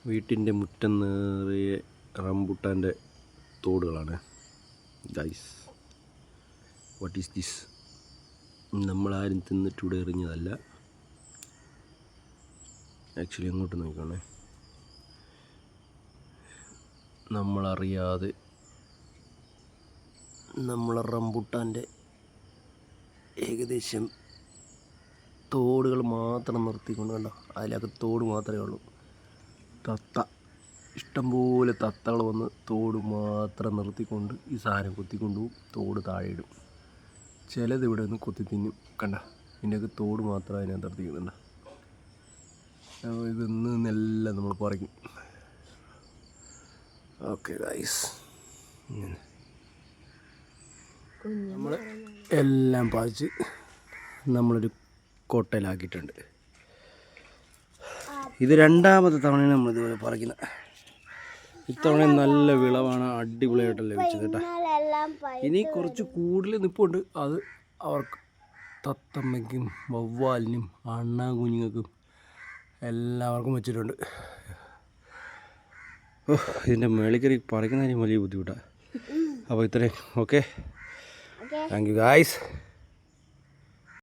വീട്ടിൻ്റെ മുറ്റം നിറയെ റംബുട്ടാൻ്റെ തോടുകളാണ് ഗൈസ്. What is this? നമ്മളാരും തിന്നിട്ടൂടെ എറിഞ്ഞതല്ല. ആക്ച്വലി അങ്ങോട്ട് നോക്കണേ, നമ്മളറിയാതെ നമ്മളെ റംബുട്ടാൻ്റെ ഏകദേശം തോടുകൾ മാത്രം നിർത്തിക്കൊണ്ട്, കണ്ടോ അതിലൊക്കെ തോട് മാത്രമേ ഉള്ളൂ. തത്ത, ഇഷ്ടംപോലെ തത്തകൾ വന്ന് തോട് മാത്രം നിർത്തിക്കൊണ്ട് ഈ സാധനം കൊത്തിക്കൊണ്ടുപോകും, തോട് താഴെ ഇടും. ചിലത് ഇവിടെ നിന്ന് കൊത്തി തിന്നും. കണ്ട, ഇതിൻ്റെയൊക്കെ തോട് മാത്രം അതിനകത്ത് നിർത്തിക്കുന്നുണ്ട്. ഇതെന്നെല്ലാം നമ്മൾ പറിക്കും. ഓക്കെ ഗൈസ്, നമ്മൾ എല്ലാം പറിച്ച് നമ്മളൊരു കൊട്ടയിലാക്കിയിട്ടുണ്ട്. ഇത് രണ്ടാമത്തെ തവണയാണ് നമ്മളിതുപോലെ പറിക്കുന്നത്. ഇത്തവണ നല്ല വിളവാണ്, അടിപൊളിയായിട്ടല്ലേ വെച്ചത് കേട്ടോ. ഇനി കുറച്ച് കൂടുതൽ നിൽപ്പുണ്ട്. അത് അവർക്ക് തത്തമ്മയ്ക്കും വവ്വാലിനും അണ്ണാകുഞ്ഞുങ്ങൾക്കും എല്ലാവർക്കും വെച്ചിട്ടുണ്ട്. ഇതിൻ്റെ മേളിക്കറി പറിക്കുന്നതിന് വലിയ ബുദ്ധിമുട്ടാണ്. അപ്പോൾ ഇത്രയും. Okay, thank you guys.